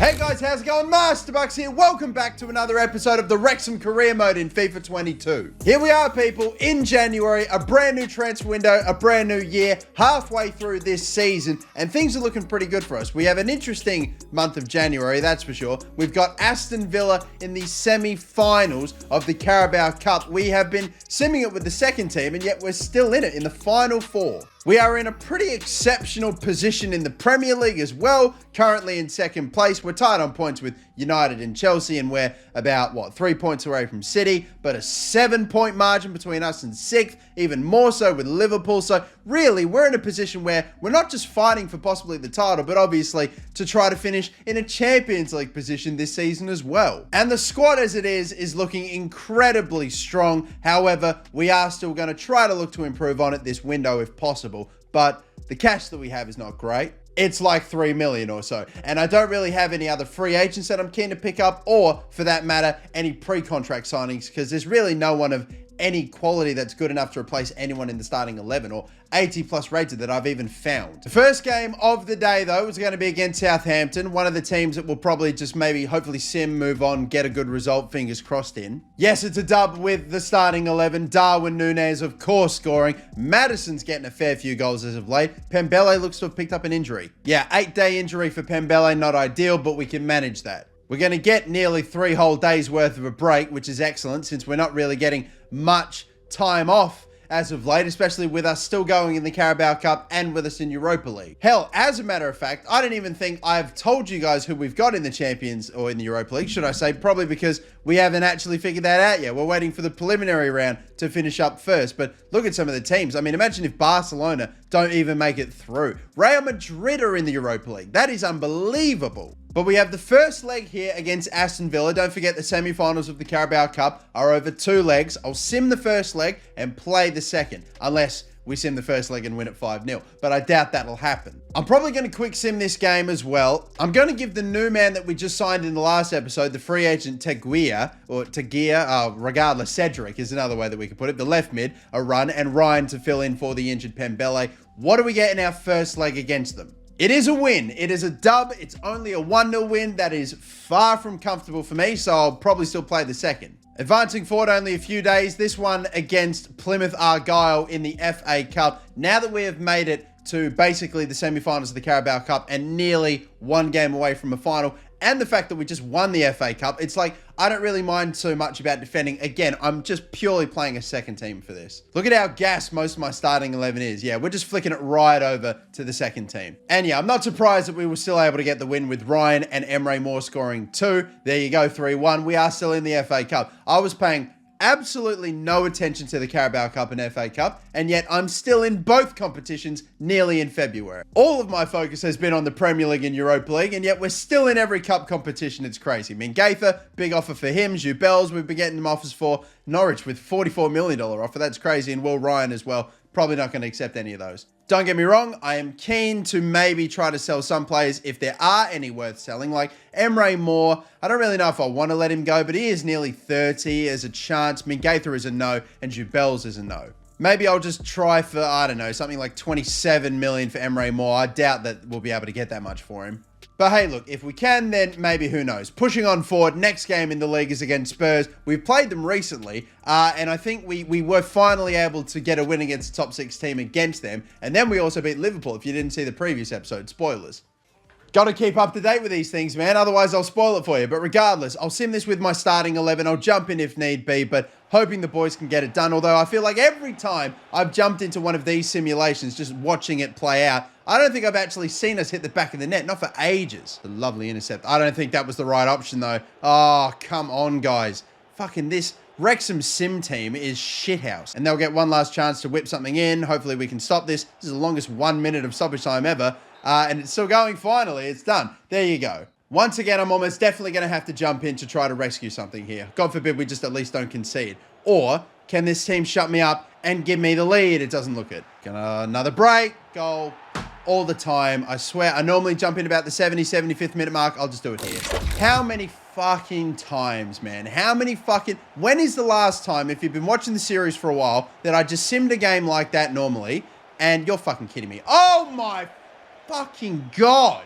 Hey guys, how's it going? Master Bucks here. Welcome back to another episode of the Wrexham career mode in FIFA 22. Here we are, people, in January, a brand new transfer window, a brand new year, halfway through this season, and things are looking pretty good for us. We have an interesting month of January, that's for sure. We've got Aston Villa in the semi-finals of the Carabao Cup. We have been simming it with the second team, and yet we're still in it in the final four. We are in a pretty exceptional position in the Premier League as well, currently in second place. We're tied on points with United and Chelsea, and we're about, 3 points away from City, but a 7-point margin between us and sixth, even more so with Liverpool. So really, we're in a position where we're not just fighting for possibly the title, but obviously to try to finish in a Champions League position this season as well. And the squad as it is looking incredibly strong. However, we are still going to try to look to improve on it this window if possible, but the cash that we have is not great. It's like 3 million or so. And I don't really have any other free agents that I'm keen to pick up, or for that matter, any pre-contract signings, because there's really no one of any quality that's good enough to replace anyone in the starting 11 or 80 plus rated that I've even found. The first game of the day though is going to be against Southampton, one of the teams that will probably just maybe hopefully move on, get a good result, fingers crossed in. Yes, it's a dub with the starting 11. Darwin Núñez of course scoring. Maddison's getting a fair few goals as of late. Pembele looks to have picked up an injury. Yeah, 8-day injury for Pembele, not ideal, but we can manage that. We're going to get nearly 3 whole days worth of a break, which is excellent since we're not really getting much time off as of late, especially with us still going in the Carabao Cup and with us in Europa League. Hell, as a matter of fact, I don't even think I've told you guys who we've got in the Champions or in the Europa League, should I say, probably because we haven't actually figured that out yet. We're waiting for the preliminary round to finish up first, but look at some of the teams. I mean, imagine if Barcelona don't even make it through. Real Madrid are in the Europa League. That is unbelievable. But we have the first leg here against Aston Villa. Don't forget the semi-finals of the Carabao Cup are over 2 legs. I'll sim the first leg and play the second, unless we sim the first leg and win it 5-0. But I doubt that'll happen. I'm probably going to quick sim this game as well. I'm going to give the new man that we just signed in the last episode, the free agent Teguia, regardless, Cedric is another way that we could put it, the left mid, a run, and Ryan to fill in for the injured Pembele. What do we get in our first leg against them? It is a win. It is a dub. It's only a 1-0 win. That is far from comfortable for me, so I'll probably still play the second. Advancing forward only a few days, this one against Plymouth Argyle in the FA Cup. Now that we have made it to basically the semi-finals of the Carabao Cup and nearly 1 game away from a final, and the fact that we just won the FA Cup, it's like, I don't really mind so much about defending. Again, I'm just purely playing a second team for this. Look at how gassed most of my starting 11 is. Yeah, we're just flicking it right over to the second team. And yeah, I'm not surprised that we were still able to get the win with Ryan and Emre Moore scoring 2. There you go, 3-1. We are still in the FA Cup. I was paying absolutely no attention to the Carabao Cup and FA Cup, and yet I'm still in both competitions nearly in February. All of my focus has been on the Premier League and Europa League, and yet we're still in every cup competition. It's crazy. Mingaitha, big offer for him. Jubels, we've been getting offers for. Norwich with $44 million offer. That's crazy. And Will Ryan as well. Probably not going to accept any of those. Don't get me wrong, I am keen to maybe try to sell some players if there are any worth selling, like Emre Moore. I don't really know if I want to let him go, but he is nearly 30 as a chance. Mingaitha is a no, and Jubels is a no. Maybe I'll just try for, I don't know, something like 27 million for Emre Moore. I doubt that we'll be able to get that much for him. But hey, look, if we can, then maybe, who knows. Pushing on forward, next game in the league is against Spurs. We've played them recently, and I think we were finally able to get a win against the top 6 team against them. And then we also beat Liverpool, if you didn't see the previous episode. Spoilers. Got to keep up to date with these things, man. Otherwise, I'll spoil it for you. But regardless, I'll sim this with my starting 11. I'll jump in if need be, but hoping the boys can get it done. Although I feel like every time I've jumped into one of these simulations, just watching it play out, I don't think I've actually seen us hit the back of the net. Not for ages. A lovely intercept. I don't think that was the right option, though. Oh, come on, guys. Fucking this Wrexham sim team is shithouse. And they'll get one last chance to whip something in. Hopefully we can stop this. This is the longest 1 minute of stoppage time ever. And it's still going finally. It's done. There you go. Once again, I'm almost definitely going to have to jump in to try to rescue something here. God forbid we just at least don't concede. Or can this team shut me up and give me the lead? It doesn't look it. Another break. Goal. All the time. I swear, I normally jump in about the 75th minute mark. I'll just do it here. How many fucking times, man? When is the last time, if you've been watching the series for a while, that I just simmed a game like that normally, and you're fucking kidding me. Oh my fucking God.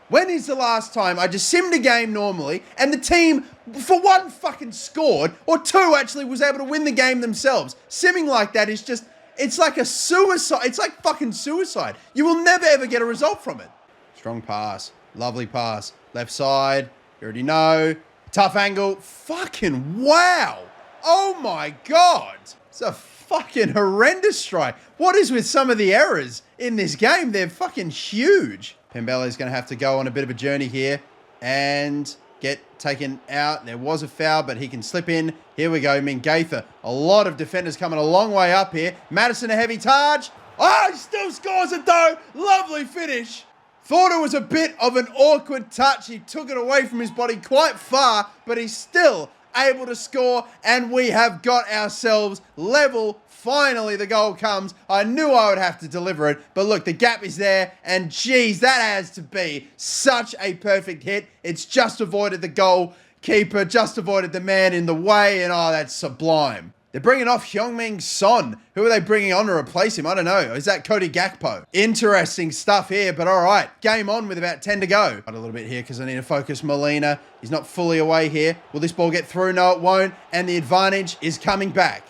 When is the last time I just simmed a game normally and the team, for one, fucking scored, or two, actually was able to win the game themselves? Simming like that is just, it's like a suicide. It's like fucking suicide. You will never, ever get a result from it. Strong pass. Lovely pass. Left side. You already know. Tough angle. Fucking wow. Oh my God. It's a fucking horrendous strike. What is with some of the errors in this game? They're fucking huge. Pembele's going to have to go on a bit of a journey here and get taken out. There was a foul, but he can slip in. Here we go, Mingaitha. A lot of defenders coming a long way up here. Madison, a heavy charge. Oh, he still scores it though. Lovely finish. Thought it was a bit of an awkward touch. He took it away from his body quite far, but he's still able to score, and we have got ourselves level. Finally, the goal comes. I knew I would have to deliver it, but look, the gap is there, and geez, that has to be such a perfect hit. It's just avoided the goalkeeper, just avoided the man in the way, and oh, that's sublime. They're bringing off Heung-min Son. Who are they bringing on to replace him? I don't know. Is that Cody Gakpo? Interesting stuff here, but all right. Game on with about 10 to go. A little bit here because I need to focus Molina. He's not fully away here. Will this ball get through? No, it won't. And the advantage is coming back.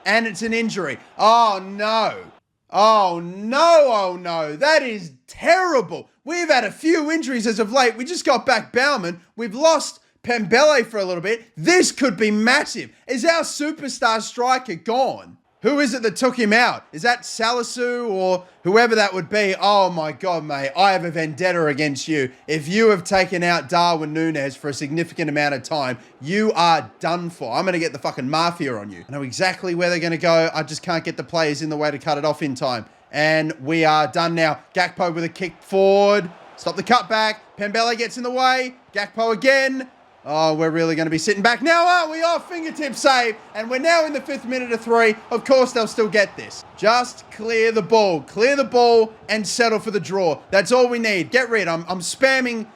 And it's an injury. Oh, no. Oh, no. Oh, no. That is terrible. We've had a few injuries as of late. We just got back Bauman. We've lost Pembele for a little bit. This could be massive. Is our superstar striker gone? Who is it that took him out? Is that Salisu or whoever that would be? Oh my God, mate. I have a vendetta against you. If you have taken out Darwin Núñez for a significant amount of time, you are done for. I'm going to get the fucking mafia on you. I know exactly where they're going to go. I just can't get the players in the way to cut it off in time. And we are done now. Gakpo with a kick forward. Stop the cutback. Pembele gets in the way. Gakpo again. Oh, we're really going to be sitting back now, aren't we? Oh, fingertip save. And we're now in the 5th minute of 3. Of course, they'll still get this. Just clear the ball. Clear the ball and settle for the draw. That's all we need. Get rid. I'm spamming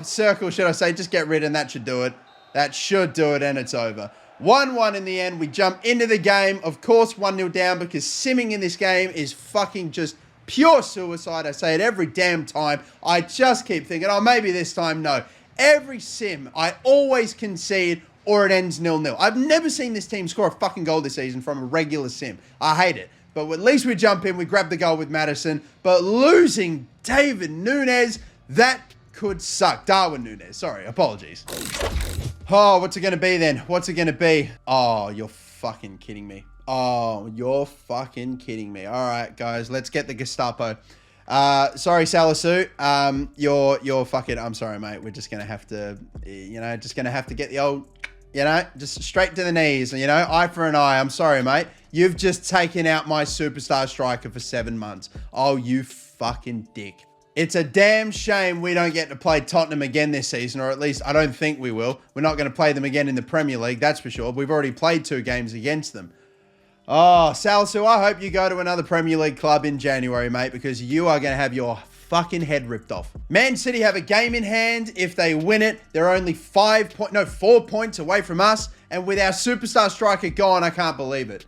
circle, should I say. Just get rid, and that should do it. That should do it, and it's over. 1-1 in the end. We jump into the game. Of course, 1-0 down because simming in this game is fucking just pure suicide. I say it every damn time. I just keep thinking, oh, maybe this time, no. Every sim, I always concede or it ends 0-0. I've never seen this team score a fucking goal this season from a regular sim. I hate it. But at least we jump in, we grab the goal with Madison. But losing David Núñez, that could suck. Darwin Núñez, sorry, apologies. Oh, what's it going to be then? What's it going to be? Oh, you're fucking kidding me. Oh, you're fucking kidding me. All right, guys, let's get the Gestapo. Sorry, Salisu. You're fucking, I'm sorry, mate. We're just going to have to, just going to have to get the old, just straight to the knees, eye for an eye. I'm sorry, mate. You've just taken out my superstar striker for 7 months. Oh, you fucking dick. It's a damn shame we don't get to play Tottenham again this season, or at least I don't think we will. We're not going to play them again in the Premier League, that's for sure. We've already played 2 games against them. Oh, Salisu, I hope you go to another Premier League club in January, mate, because you are going to have your fucking head ripped off. Man City have a game in hand. If they win it, they're only 4 points away from us. And with our superstar striker gone, I can't believe it.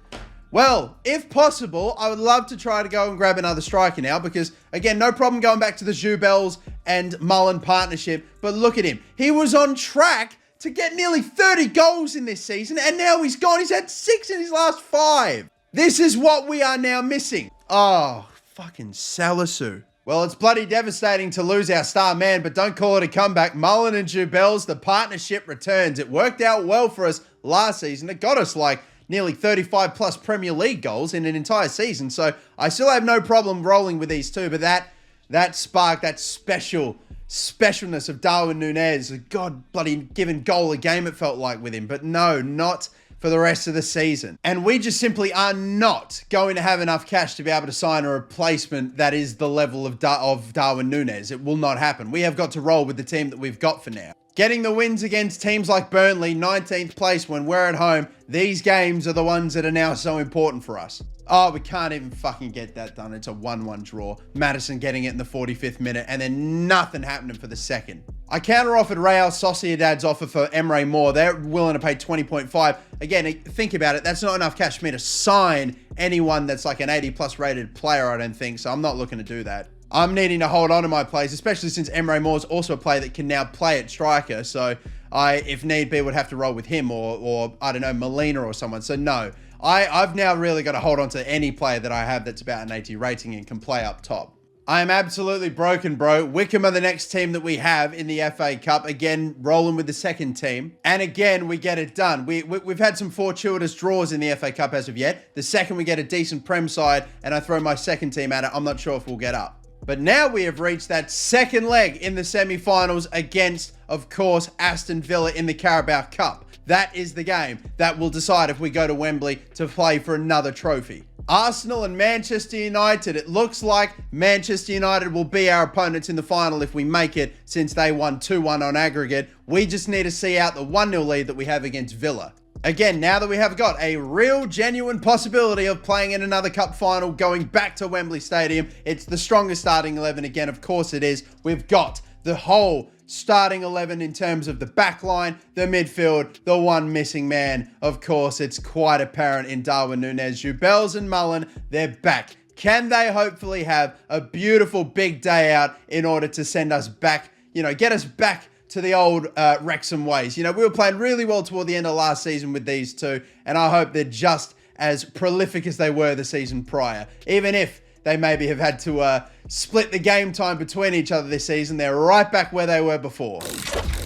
Well, if possible, I would love to try to go and grab another striker now because, again, no problem going back to the Zubels and Mullen partnership. But look at him. He was on track to get nearly 30 goals in this season, and now he's gone. He's had 6 in his last 5. This is what we are now missing. Oh, fucking Salisu. Well, it's bloody devastating to lose our star man, but don't call it a comeback. Mullen and Zubels, the partnership returns. It worked out well for us last season. It got us like nearly 35 plus Premier League goals in an entire season. So I still have no problem rolling with these two, but that spark, that specialness of Darwin Núñez, a God bloody given goal a game it felt like with him, but no, not for the rest of the season. And we just simply are not going to have enough cash to be able to sign a replacement that is the level of Darwin Núñez. It will not happen. We have got to roll with the team that we've got for now. Getting the wins against teams like Burnley, 19th place when we're at home, these games are the ones that are now so important for us. Oh, we can't even fucking get that done. It's a 1-1 draw. Madison getting it in the 45th minute and then nothing happening for the second. I counter-offered Real Sociedad's offer for Emre Moore. They're willing to pay 20.5. Again, think about it. That's not enough cash for me to sign anyone that's like an 80-plus rated player, I don't think. So I'm not looking to do that. I'm needing to hold on to my plays, especially since Emre Moore's also a player that can now play at striker. So I, if need be, would have to roll with him or I don't know, Molina or someone. So no, I've now really got to hold on to any player that I have that's about an 80 rating and can play up top. I am absolutely broken, bro. Wickham are the next team that we have in the FA Cup. Again, rolling with the second team. And again, we get it done. We've had some fortuitous draws in the FA Cup as of yet. The second we get a decent Prem side and I throw my second team at it, I'm not sure if we'll get up. But now we have reached that second leg in the semi-finals against, of course, Aston Villa in the Carabao Cup. That is the game that will decide if we go to Wembley to play for another trophy. Arsenal and Manchester United. It looks like Manchester United will be our opponents in the final if we make it, since they won 2-1 on aggregate. We just need to see out the 1-0 lead that we have against Villa. Again, now that we have got a real, genuine possibility of playing in another cup final, going back to Wembley Stadium, it's the strongest starting 11 again. Of course it is. We've got the whole starting 11 in terms of the back line, the midfield, the one missing man. Of course, it's quite apparent in Darwin Núñez. Jubels and Mullen, they're back. Can they hopefully have a beautiful big day out in order to send us back, get us back to the old Wrexham ways? We were playing really well toward the end of last season with these two, and I hope they're just as prolific as they were the season prior. Even if they maybe have had to split the game time between each other this season, they're right back where they were before.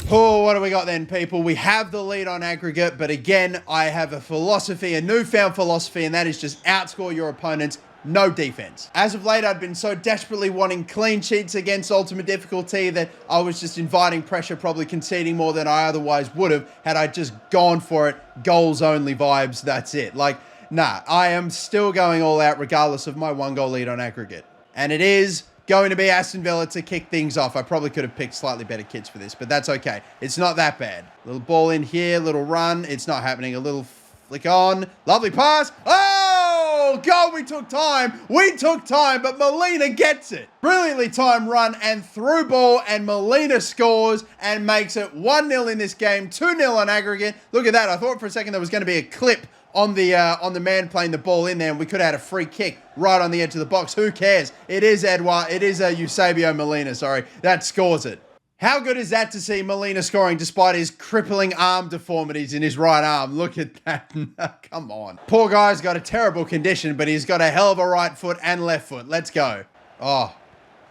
Oh, what do we got then, people? We have the lead on aggregate, but again, I have a philosophy, a newfound philosophy, and that is just outscore your opponents. No defense. As of late, I'd been so desperately wanting clean sheets against ultimate difficulty that I was just inviting pressure, probably conceding more than I otherwise would have had I just gone for it. Goals only vibes, that's it. Nah, I am still going all out regardless of my 1-goal lead on aggregate. And it is going to be Aston Villa to kick things off. I probably could have picked slightly better kits for this, but that's okay. It's not that bad. Little ball in here, little run. It's not happening. A little flick on. Lovely pass. Oh, God, we took time. We took time, but Molina gets it. Brilliantly timed run and through ball, and Molina scores and makes it 1-0 in this game, 2-0 on aggregate. Look at that. I thought for a second there was going to be a clip on the man playing the ball in there, and we could have had a free kick right on the edge of the box. Who cares? It is Eusebio Molina, sorry, that scores it. How good is that to see Molina scoring despite his crippling arm deformities in his right arm? Look at that. Come on. Poor guy's got a terrible condition, but he's got a hell of a right foot and left foot. Let's go. Oh,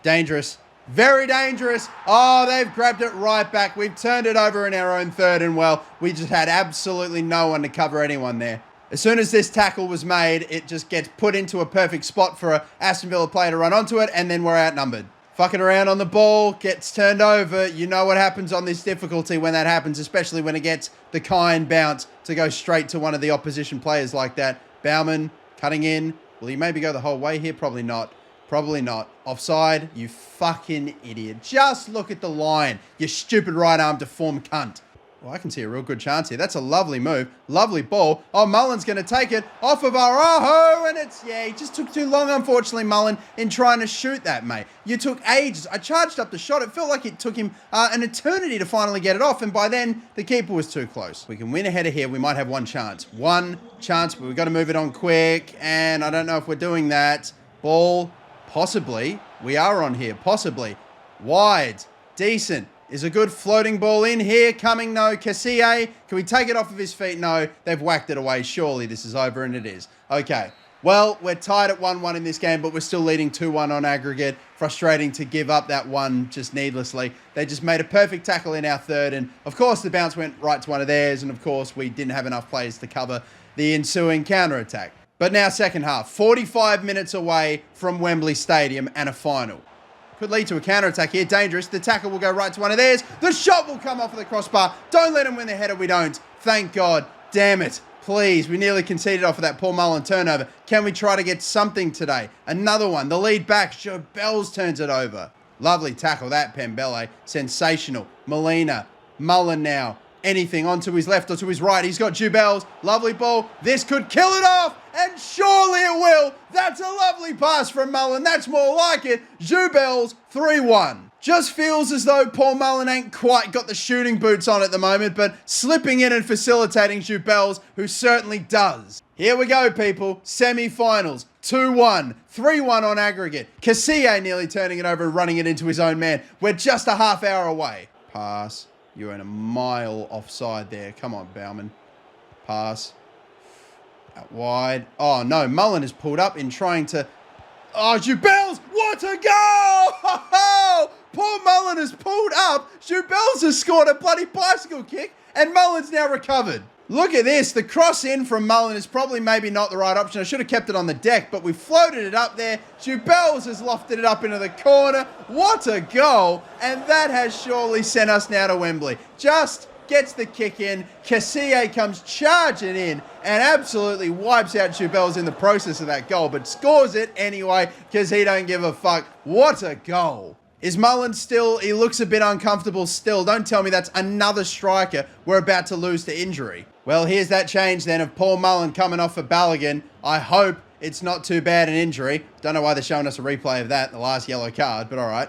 dangerous. Very dangerous. Oh, they've grabbed it right back. We've turned it over in our own third, and well, we just had absolutely no one to cover anyone there. As soon as this tackle was made, it just gets put into a perfect spot for a Aston Villa player to run onto it, and then we're outnumbered. Fucking around on the ball, gets turned over. You know what happens on this difficulty when that happens, especially when it gets the kind bounce to go straight to one of the opposition players like that. Baumann cutting in. Will he maybe go the whole way here? Probably not. Probably not. Offside, you fucking idiot. Just look at the line, you stupid right arm deformed cunt. Well, I can see a real good chance here. That's a lovely move. Lovely ball. Oh, Mullen's going to take it off of Araujo, and he just took too long, unfortunately, Mullen, in trying to shoot that, mate. You took ages. I charged up the shot. It felt like it took him an eternity to finally get it off, and by then, the keeper was too close. We can win a header here. We might have one chance. One chance, but we've got to move it on quick, and I don't know if we're doing that. Ball, possibly. We are on here, possibly. Wide. Decent. Is a good floating ball in here coming? No. Cassie, can we take it off of his feet? No. They've whacked it away. Surely this is over, and it is. Okay. Well, we're tied at 1-1 in this game, but we're still leading 2-1 on aggregate. Frustrating to give up that one just needlessly. They just made a perfect tackle in our third, and of course the bounce went right to one of theirs, and of course we didn't have enough players to cover the ensuing counter-attack. But now second half, 45 minutes away from Wembley Stadium and a final. Could lead to a counter-attack here. Dangerous. The tackle will go right to one of theirs. The shot will come off of the crossbar. Don't let him win the header. We don't. Thank God. Damn it. Please. We nearly conceded off of that Paul Mullen turnover. Can we try to get something today? Another one. The lead back. Joe Bells turns it over. Lovely tackle that, Pembele. Sensational. Molina. Mullen now. Anything onto his left or to his right. He's got Jubels. Lovely ball. This could kill it off. And surely it will. That's a lovely pass from Mullen. That's more like it. Jubels 3-1. Just feels as though Paul Mullen ain't quite got the shooting boots on at the moment, but slipping in and facilitating Jubels, who certainly does. Here we go, people. Semi-finals. 2-1. 3-1 on aggregate. Cassie nearly turning it over and running it into his own man. We're just a half hour away. Pass. You're in a mile offside there. Come on, Bauman. Pass. Out wide. Oh, no. Mullen is pulled up in trying to... Oh, Jubels! What a goal! Paul Mullen has pulled up. Jubels has scored a bloody bicycle kick, and Mullen's now recovered. Look at this. The cross in from Mullen is probably maybe not the right option. I should have kept it on the deck, but we floated it up there. Jubels has lofted it up into the corner. What a goal. And that has surely sent us now to Wembley. Just gets the kick in. Cassie comes charging in and absolutely wipes out Jubels in the process of that goal, but scores it anyway because he don't give a fuck. What a goal. Is Mullen still, he looks a bit uncomfortable still. Don't tell me that's another striker we're about to lose to injury. Well, here's that change then of Paul Mullen coming off for Balogun. I hope it's not too bad an injury. Don't know why they're showing us a replay of that, the last yellow card, but all right.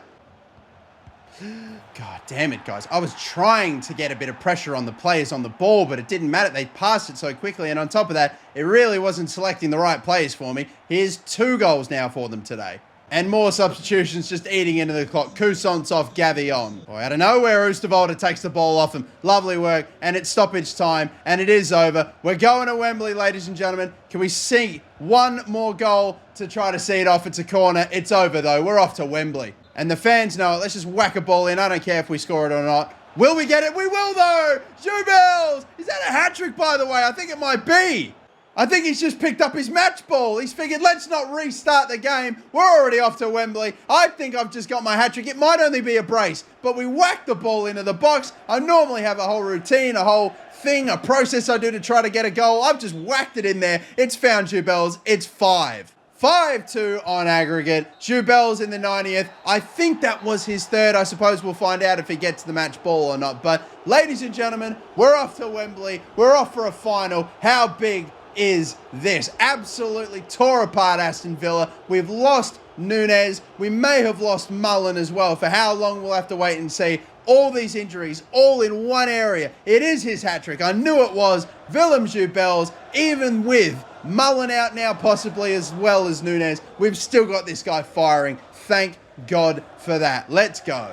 God damn it, guys. I was trying to get a bit of pressure on the players on the ball, but it didn't matter. They passed it so quickly, and on top of that, it really wasn't selecting the right players for me. Here's 2 goals now for them today. And more substitutions just eating into the clock. Coussant's off, Gavion. Boy, out of nowhere, Oosterwolde takes the ball off him. Lovely work, and it's stoppage time, and it is over. We're going to Wembley, ladies and gentlemen. Can we see one more goal to try to see it off? It's a corner. It's over, though. We're off to Wembley. And the fans know it. Let's just whack a ball in. I don't care if we score it or not. Will we get it? We will, though! Jubels! Is that a hat-trick, by the way? I think it might be. I think he's just picked up his match ball. He's figured, let's not restart the game. We're already off to Wembley. I think I've just got my hat-trick. It might only be a brace, but we whacked the ball into the box. I normally have a whole routine, a whole thing, a process I do to try to get a goal. I've just whacked it in there. It's found Jubels. It's 5. 5-2 on aggregate. Jubels in the 90th. I think that was his 3rd. I suppose we'll find out if he gets the match ball or not. But ladies and gentlemen, we're off to Wembley. We're off for a final. How big is this? Absolutely tore apart Aston Villa. We've lost Nunes. We may have lost Mullen as well. For how long, we'll have to wait and see. All these injuries, all in one area. It is his hat-trick. I knew it was. Willem Jubels, even with Mullen out now possibly as well as Nunes, we've still got this guy firing. Thank God for that. Let's go.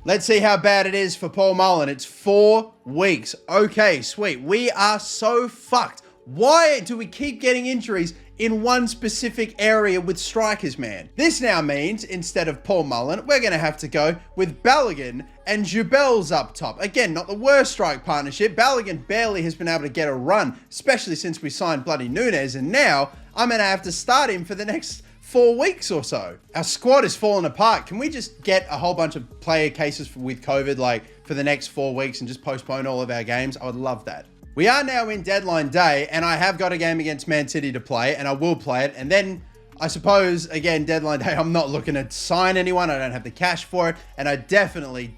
Let's see how bad it is for Paul Mullen. It's 4 weeks. Okay, sweet. We are so fucked. Why do we keep getting injuries in one specific area with strikers, man? This now means, instead of Paul Mullen, we're going to have to go with Balogun and Jubels up top. Again, not the worst strike partnership. Balogun barely has been able to get a run, especially since we signed bloody Nunes, and now I'm going to have to start him for the next 4 weeks or so. Our squad is falling apart. Can we just get a whole bunch of player cases with COVID, like, for the next 4 weeks and just postpone all of our games? I would love that. We are now in deadline day, and I have got a game against Man City to play, and I will play it. And then, I suppose, again, deadline day, I'm not looking to sign anyone. I don't have the cash for it, and I definitely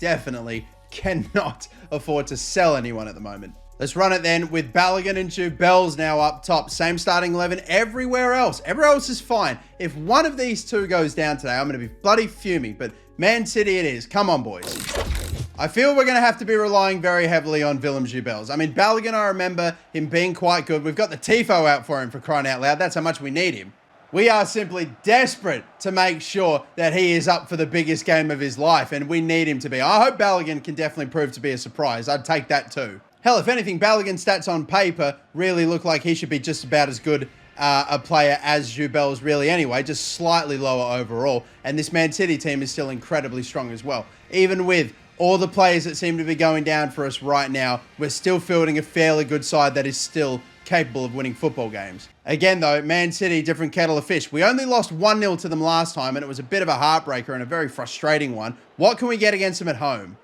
cannot afford to sell anyone at the moment. Let's run it then with Balogun and Jubels now up top. Same starting 11 everywhere else. Everywhere else is fine. If one of these 2 goes down today, I'm going to be bloody fuming, but Man City it is. Come on, boys. I feel we're going to have to be relying very heavily on Willem Jubels. I mean, Balogun, I remember him being quite good. We've got the Tifo out for him, for crying out loud. That's how much we need him. We are simply desperate to make sure that he is up for the biggest game of his life, and we need him to be. I hope Balogun can definitely prove to be a surprise. I'd take that too. Hell, if anything, Balogun's stats on paper really look like he should be just about as good a player as Jubels really anyway, just slightly lower overall. And this Man City team is still incredibly strong as well. Even with all the players that seem to be going down for us right now, we're still fielding a fairly good side that is still capable of winning football games. Again, though, Man City, different kettle of fish. We only lost 1-0 to them last time, and it was a bit of a heartbreaker and a very frustrating one. What can we get against them at home?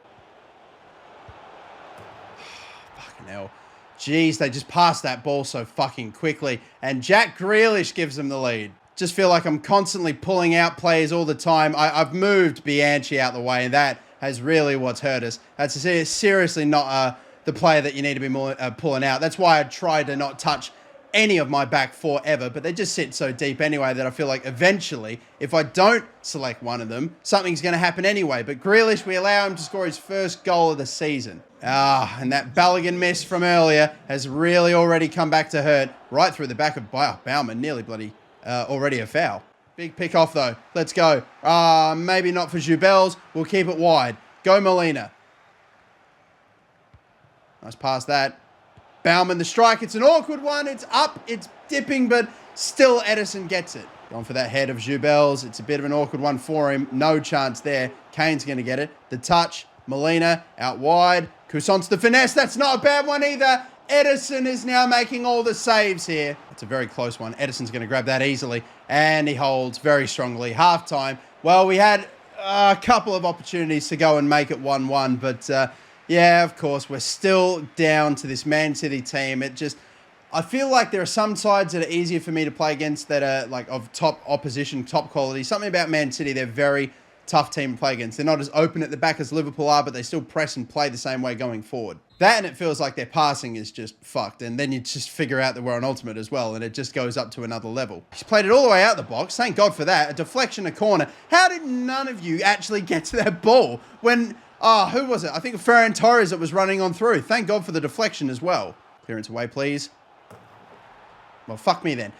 Fucking hell. Jeez, they just passed that ball so fucking quickly, and Jack Grealish gives them the lead. Just feel like I'm constantly pulling out players all the time. I've moved Bianchi out the way, and that has really what's hurt us. That's seriously not the player that you need to be more pulling out. That's why I try to not touch any of my back 4 ever, but they just sit so deep anyway that I feel like eventually, if I don't select one of them, something's going to happen anyway. But Grealish, we allow him to score his first goal of the season. And that Balogun miss from earlier has really already come back to hurt right through the back of Bauman, nearly bloody Already a foul. Big pick off though. Let's go. Maybe not for Jubels. We'll keep it wide. Go Molina. Nice pass that. Bauman the strike. It's an awkward one. It's up. It's dipping, but still Edison gets it. Going for that head of Jubels. It's a bit of an awkward one for him. No chance there. Kane's going to get it. The touch. Molina out wide. Coussant's the finesse. That's not a bad one either. Edison is now making all the saves here. It's a very close one. Edison's going to grab that easily. And he holds very strongly. Halftime. Well, we had a couple of opportunities to go and make it 1-1. But, yeah, of course, we're still down to this Man City team. I feel like there are some sides that are easier for me to play against that are like of top opposition, top quality. Something about Man City, they're very tough team to play against. They're not as open at the back as Liverpool are, but they still press and play the same way going forward. That and it feels like their passing is just fucked. And then you just figure out that we're on ultimate as well, and it just goes up to another level. He's played it all the way out the box. Thank God for that. A deflection, a corner. How did none of you actually get to that ball when, who was it? I think Ferran Torres that was running on through. Thank God for the deflection as well. Clearance away, please. Well, fuck me then.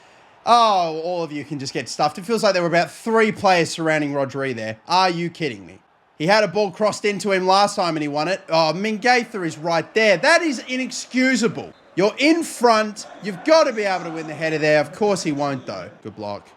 Oh, all of you can just get stuffed. It feels like there were about 3 players surrounding Rodri there. Are you kidding me? He had a ball crossed into him last time and he won it. Oh, Mingaitha is right there. That is inexcusable. You're in front. You've got to be able to win the header there. Of course he won't, though. Good block.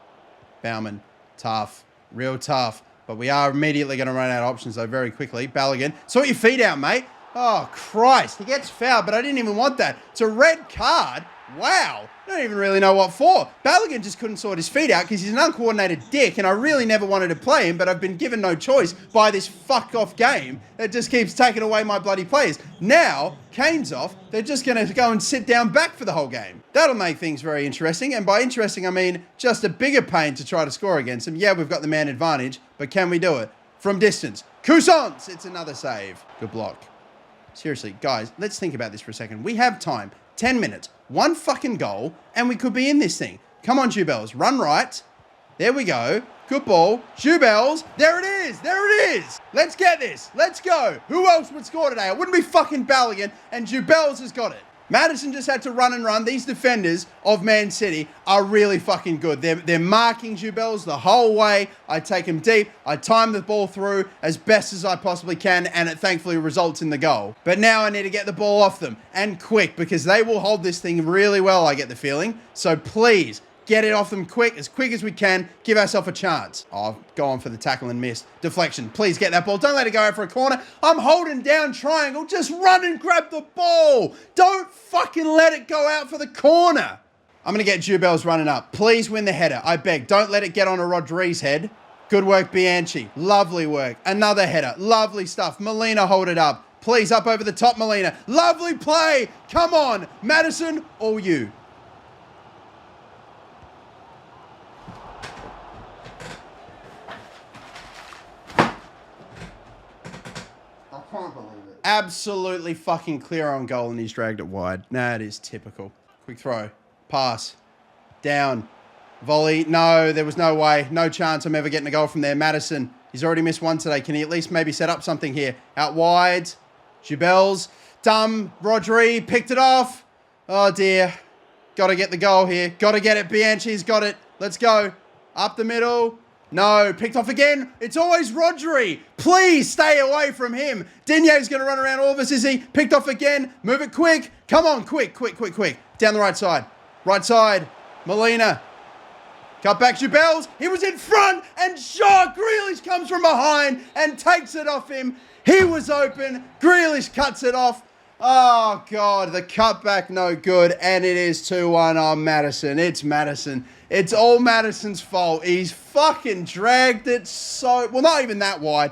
Bauman. Tough. Real tough. But we are immediately going to run out of options, though, very quickly. Balogun. Sort your feet out, mate. Oh, Christ. He gets fouled, but I didn't even want that. It's a red card. Wow. I don't even really know what for. Balogun just couldn't sort his feet out because he's an uncoordinated dick and I really never wanted to play him, but I've been given no choice by this fuck-off game that just keeps taking away my bloody players. Now, Kane's off. They're just going to go and sit down back for the whole game. That'll make things very interesting, and by interesting, I mean just a bigger pain to try to score against them. Yeah, we've got the man advantage, but can we do it? From distance. Coussant! It's another save. Good block. Seriously, guys, let's think about this for a second. We have time. 10 minutes. 1 fucking goal, and we could be in this thing. Come on, Jubels. Run right. There we go. Good ball. Jubels. There it is. There it is. Let's get this. Let's go. Who else would score today? It wouldn't be fucking Balogun, and Jubels has got it. Maddison just had to run and run. These defenders of Man City are really fucking good. They're marking Jubels the whole way. I take him deep. I time the ball through as best as I possibly can, and it thankfully results in the goal. But now I need to get the ball off them, and quick, because they will hold this thing really well, I get the feeling. So please, get it off them quick as we can. Give ourselves a chance. Oh, go on for the tackle and miss. Deflection. Please get that ball. Don't let it go out for a corner. I'm holding down triangle. Just run and grab the ball. Don't fucking let it go out for the corner. I'm going to get Jubels running up. Please win the header. I beg. Don't let it get on a Rodri's head. Good work, Bianchi. Lovely work. Another header. Lovely stuff. Molina, hold it up. Please, up over the top, Molina. Lovely play. Come on. Maddison, all you. Can't believe it. Absolutely fucking clear on goal and he's dragged it wide. Nah, it is typical. Quick throw. Pass. Down. Volley. No, there was no way. No chance I'm ever getting a goal from there. Maddison. He's already missed one today. Can he at least maybe set up something here? Out wide. Jubels. Dumb. Rodri picked it off. Oh dear. Got to get the goal here. Got to get it. Bianchi's got it. Let's go. Up the middle. No, picked off again. It's always Rodri. Please stay away from him. Digne's going to run around all of us, is he? Picked off again. Move it quick. Come on, quick. Down the right side. Right side. Molina. Cut back Jubels. He was in front and Shaw Grealish comes from behind and takes it off him. He was open. Grealish cuts it off. Oh, God, the cutback no good, and it is 2-1 on Maddison. It's Maddison. It's all Maddison's fault. He's fucking dragged it so... Well, not even that wide,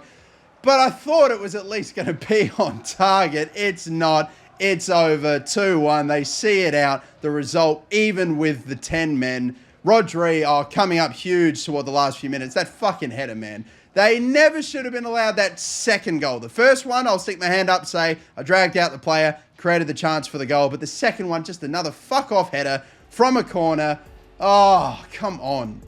but I thought it was at least going to be on target. It's not. It's over. 2-1. They see it out. The result, even with the 10 men. Rodri are coming up huge toward the last few minutes. That fucking header, man. They never should have been allowed that second goal. The first one, I'll stick my hand up, say, I dragged out the player, created the chance for the goal. But the second one, just another fuck-off header from a corner. Oh, come on.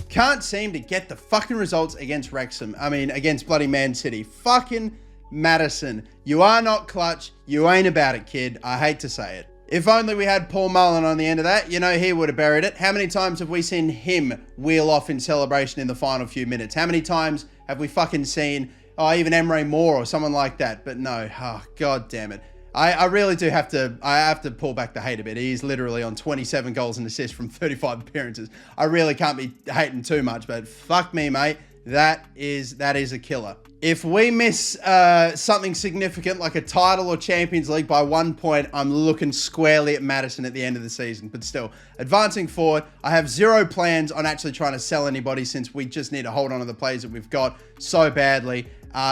Can't seem to get the fucking results against Wrexham. I mean, against bloody Man City. Fucking Maddison. You are not clutch. You ain't about it, kid. I hate to say it. If only we had Paul Mullen on the end of that, you know, he would have buried it. How many times have we seen him wheel off in celebration in the final few minutes? How many times have we fucking seen, even Emre Moore or someone like that? But no, god damn it. I really do have to pull back the hate a bit. He's literally on 27 goals and assists from 35 appearances. I really can't be hating too much, but fuck me, mate. That is a killer. If we miss something significant like a title or Champions League by 1 point, I'm looking squarely at Maddison at the end of the season. But still, advancing forward, I have zero plans on actually trying to sell anybody since we just need to hold on to the players that we've got so badly.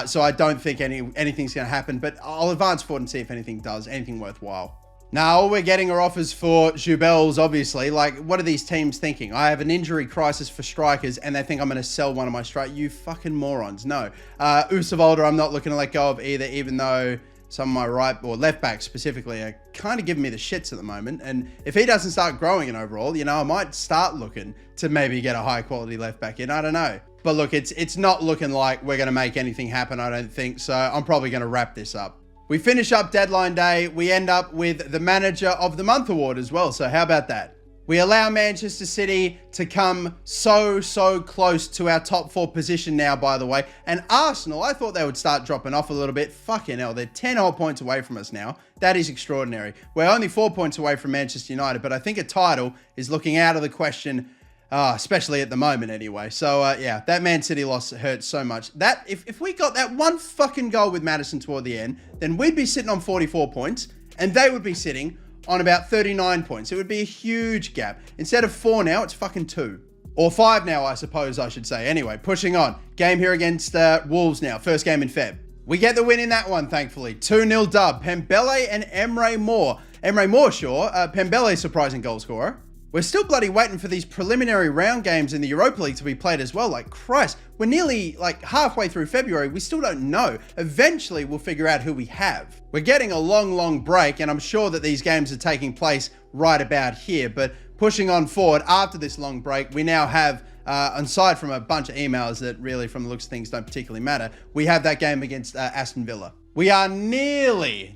So I don't think anything's going to happen, but I'll advance forward and see if anything does, anything worthwhile. Now, all we're getting are offers for Jubels, obviously. Like, what are these teams thinking? I have an injury crisis for strikers, and they think I'm going to sell one of my strikers. You fucking morons. No. Usavolda, I'm not looking to let go of either, even though some of my right or left backs specifically are kind of giving me the shits at the moment. And if he doesn't start growing in overall, you know, I might start looking to maybe get a high quality left back in. I don't know. But look, it's not looking like we're going to make anything happen, I don't think. So I'm probably going to wrap this up. We finish up deadline day. We end up with the Manager of the Month award as well. So how about that? We allow Manchester City to come so close to our top 4 position now, by the way. And Arsenal, I thought they would start dropping off a little bit. Fucking hell, they're 10 whole points away from us now. That is extraordinary. We're only 4 points away from Manchester United, but I think a title is looking out of the question, especially at the moment anyway. So, yeah, that Man City loss hurts so much. That if we got that one fucking goal with Maddison toward the end, then we'd be sitting on 44 points, and they would be sitting on about 39 points. It would be a huge gap. Instead of 4 now, it's fucking 2. Or 5 now, I suppose I should say. Anyway, pushing on. Game here against Wolves now. First game in Feb. We get the win in that one, thankfully. 2-0 dub. Pembele and Emre Moore. Emre Moore, sure. Pembele, surprising goal scorer. We're still bloody waiting for these preliminary round games in the Europa League to be played as well. Like, Christ, we're nearly like halfway through February. We still don't know. Eventually, we'll figure out who we have. We're getting a long break, and I'm sure that these games are taking place right about here. But pushing on forward after this long break, we now have, aside from a bunch of emails that really, from the looks of things, don't particularly matter, we have that game against Aston Villa. We are nearly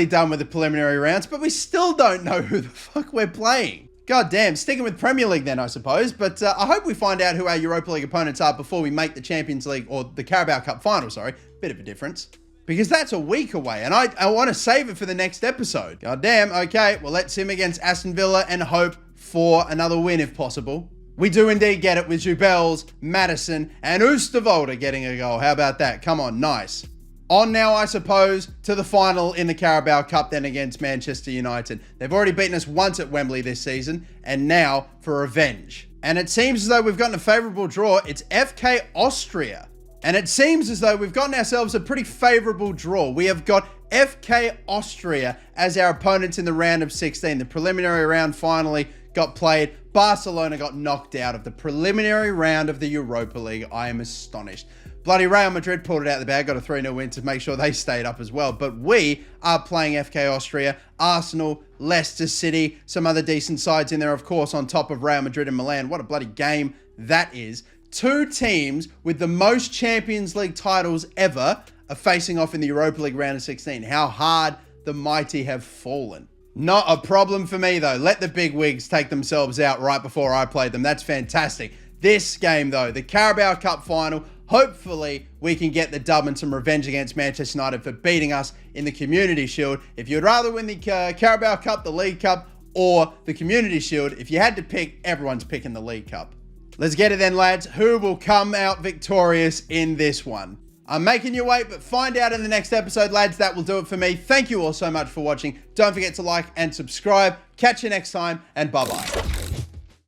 done with the preliminary rounds, but we still don't know who the fuck we're playing. God damn, sticking with Premier League then, I suppose. But I hope we find out who our Europa League opponents are before we make the Champions League, or the Carabao Cup final, sorry. Bit of a difference. Because that's a week away, and I want to save it for the next episode. God damn, okay, well, let's sim against Aston Villa and hope for another win if possible. We do indeed get it with Jubels, Maddison, and Oosterwolde getting a goal. How about that? Come on, nice. On now, I suppose, to the final in the Carabao Cup then against Manchester United. They've already beaten us once at Wembley this season, and now for revenge. And it seems as though we've gotten a favourable draw. It's FK Austria. And it seems as though we've gotten ourselves a pretty favourable draw. We have got FK Austria as our opponents in the round of 16. The preliminary round finally got played. Barcelona got knocked out of the preliminary round of the Europa League. I am astonished. Bloody Real Madrid pulled it out of the bag, got a 3-0 win to make sure they stayed up as well. But we are playing FK Austria, Arsenal, Leicester City, some other decent sides in there, of course, on top of Real Madrid and Milan. What a bloody game that is. 2 teams with the most Champions League titles ever are facing off in the Europa League round of 16. How hard the mighty have fallen. Not a problem for me, though. Let the big wigs take themselves out right before I play them. That's fantastic. This game, though, the Carabao Cup final, hopefully we can get the dub and some revenge against Manchester United for beating us in the Community Shield. If you'd rather win the Carabao Cup, the League Cup, or the Community Shield, if you had to pick, everyone's picking the League Cup. Let's get it then, lads. Who will come out victorious in this one? I'm making you wait, but find out in the next episode, lads. That will do it for me. Thank you all so much for watching. Don't forget to like and subscribe. Catch you next time, and bye-bye.